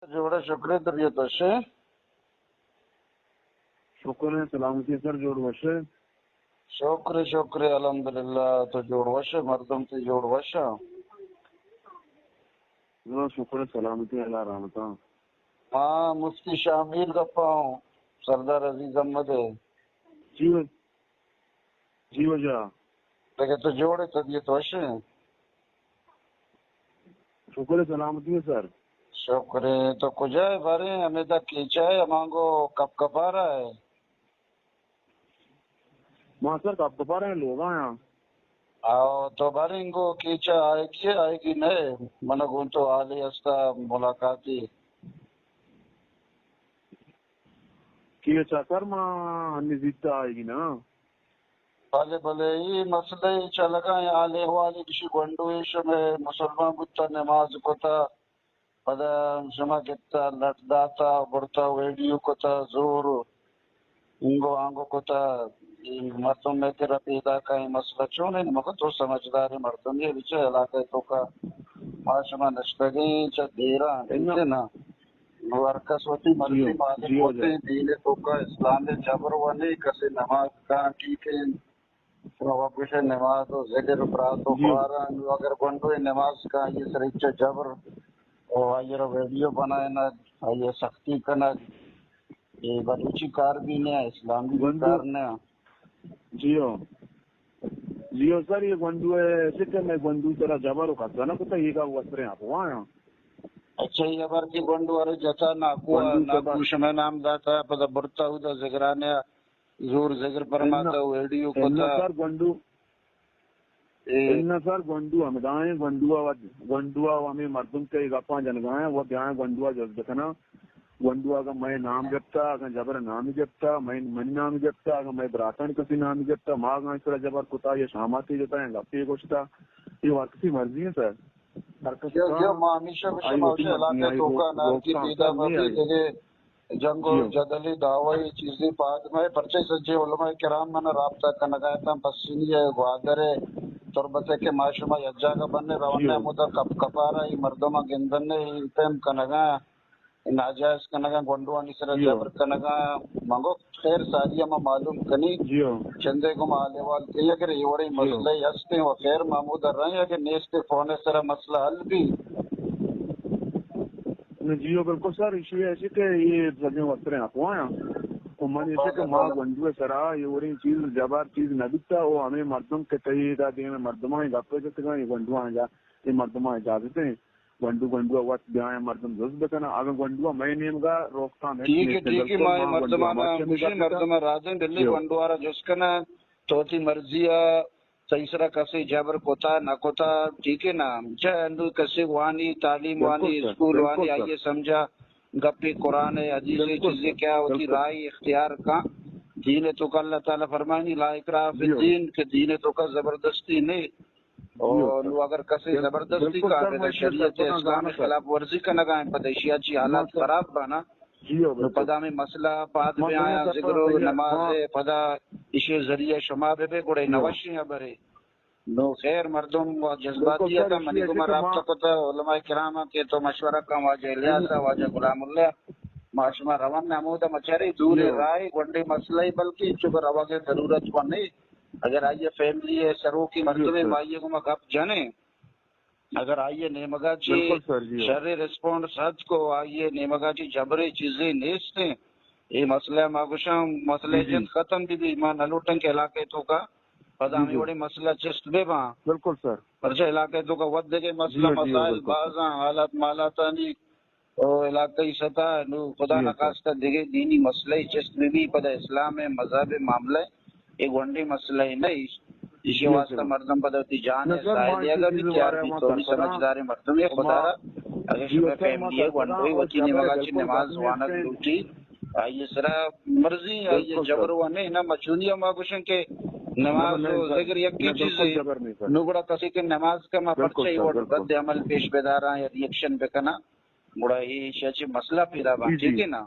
جوڑے شکر دریت وشے شکر ہے سلامتی سر جوڑ وشے شکر الحمدللہ تو جوڑ وشے مردم تی جوڑ وشا شکر ہے سلامتی اللہ رحمتہ ہاں مفتی شامیر گپا ہوں سردار عزیز احمد ہے جی وجہ لیکن تو جوڑے طبیعت وشے شکر ہے سلامتی ہے سر شکر ہے تو کجائے بارے ہمیں تا کیچا ہے ہمانگو کب کپا رہا ہے ماں سر کب کپا رہے ہیں لوگ آیا آو تو بارے انگو کیچا آئے گی نہیں منگون تو آلی استا ملاقاتی کی اچھا سر ماں ہنی زیدتا آئے گی نا بھلے یہ مسئلہ چلگا ہے آلے والی کسی گنڈویش میں مسلمان بتا نماز کتا پدا شما کتا لٹ داتا بڑتا ویڈیو کتا زور انگو آنگو کتا مردم میں تیرا پیدا کہیں مسئلہ چون نہیں مگر تو سمجھداری مردم یہ بچے علاقے تو کا شما نشتگیں چا دیران دیتے نا ورکس ہوتی مرضی مالک ہوتے ہیں دین تو کا اسلام جبر وانی کسی نماز کا ٹھیک ہے وقت نماز و ذکر برات و قرآن اگر گنڈوی نماز کا یہ سریچہ جبر اور یہ ویڈیو بنائے نا یہ سختی کرنا یہ بلوچی کار بھی نہیں اسلامی بھی کار نہیں جیو سر یہ گنڈو ہے سکر میں گنڈو ترا جبر ہو کھتا نا کتا یہ کا وسترے آپ وہاں اچھا یہ بار کی گنڈو ارے جتا ناکوش میں نام داتا پدا برتا ہوں دا ذکرانے زور ذکر پرماتا ویڈیو کتا سر گنڈو سر گنڈو ہم دائیں گنڈوا ہمیں مردم کے گپاں جنگائیں وہ دائیں گنڈوا جب دکھنا گنڈوا کا میں نام جبتا اگر جبر نام جبتا میں نام جبتا اگر میں براتن کسی نام جبتا ماں گاں سر جبر کتا یہ شاماتی جتا ہے گپی گوشتا یہ وقتی مرضی ہے سر جو معامیشہ بشماوشہ علاقے توکا نام کی پیدا بابی جگہ جنگ و جدلی دعوی چیزی بعد میں پرچے سجے علماء کرام من رابطہ کنگایتا پسینی ہے گوادر ہے تربتے کے معاشمہ یجا کا بننے روانے مدہ کپارا ہی مردمہ گندنے ہی پیم کنگا ناجائز کنگا گنڈوانی سر جبر کنگا مانگو خیر سادیہ میں معلوم کنی چندے کو مالوال کہی اگر یہ وڑی مسئلہ یستے و خیر محمود رہے اگر نیستے فونے سر مسئلہ حل بھی جیو بالکل سر ایشو ایسی کہ یہ سجن وقتریں آپ آیا تو من ایسے کہ ماں گنڈو سرا یہ وڑی چیز جبار چیز نہ دکھتا وہ ہمیں مردم کے تحیدہ دیں مردمہ ہی گپے جاتے گا یہ گنڈو آ جا یہ مردمہ اجازت ہیں گنڈو وقت بیاں مردم زد بکنا اگر گنڈو میں نیم گا روکتا میں ٹھیک ہے ماں مردمہ راجن دلی گنڈو آرہ جس کنا توتی مرضیہ تیسرا کسی جبر کوتا نہ کوتا ٹھیک ہے نا چاہے کسی وانی تعلیم وانی اسکول وانی آئیے سمجھا گپی قرآن حدیث چیزیں کیا ہوتی رائے اختیار کا دین تو کا اللہ تعالیٰ فرمائنی لا اکراہ فی الدین کہ دین تو کا زبردستی نہیں اور اگر کسی زبردستی کا شریعت اسلام خلاف ورزی کا نگائیں پدیشیہ چی حالات خراب بانا پدا میں مسئلہ پاد میں آیا ذکر و نماز پدا اسے ذریعہ شما بے گوڑے نوشی ہیں برے نو خیر مردم و جذباتیہ تھا منی کو رابطہ کتا علماء کرام کے تو مشورہ کا واجہ الیاسا واجہ غلام اللہ معاشمہ روان نامودہ مچاری دور رائے گنڈی مسئلہ ہی بلکہ چکر روا کے ضرورت کو نہیں اگر آئیے فیملی ہے سرو کی مرتبے آئیے کو مگپ جانے اگر آئیے نیمگا چی شر ریسپونس حد کو آئیے نیمگا چی جبری چیزیں نیستے یہ مسئلہ ماگوشاں مسئلہ جن ختم بھی ایمان نلوٹن کے علاقے تو کا پدا ہمیں بڑی مسئلہ چست بے باں بالکل سر پرچہ علاقے تو کا ود کے مسئلہ مسائل بازاں حالات مالاتانی اور علاقائی سطح نو خدا نقاستہ دیگے دینی مسئلہ چست بھی پدا اسلام مذہب معاملہ ایک ونڈی مسئلہ ہی نہیں اسی واسطہ مردم بدوتی جان ہے سائل اگر بھی تیار بھی تو بھی سمجھدار مردم ہے خدا رہا اگر شبہ فیملی ہے ونڈوی وچی نمگا چی نماز وانت لوٹی آئیے سرا مرضی آئیے جبر وانے نا مچونیہ ماگوشن کے نماز و ذکر یکی چیز نوگڑا کسی کے نماز کا ما پرچہ اور رد عمل پیش بیدارا یا ریئیکشن بکنا بڑا یہ شاچی مسئلہ پیدا بان ٹھیک ہے نا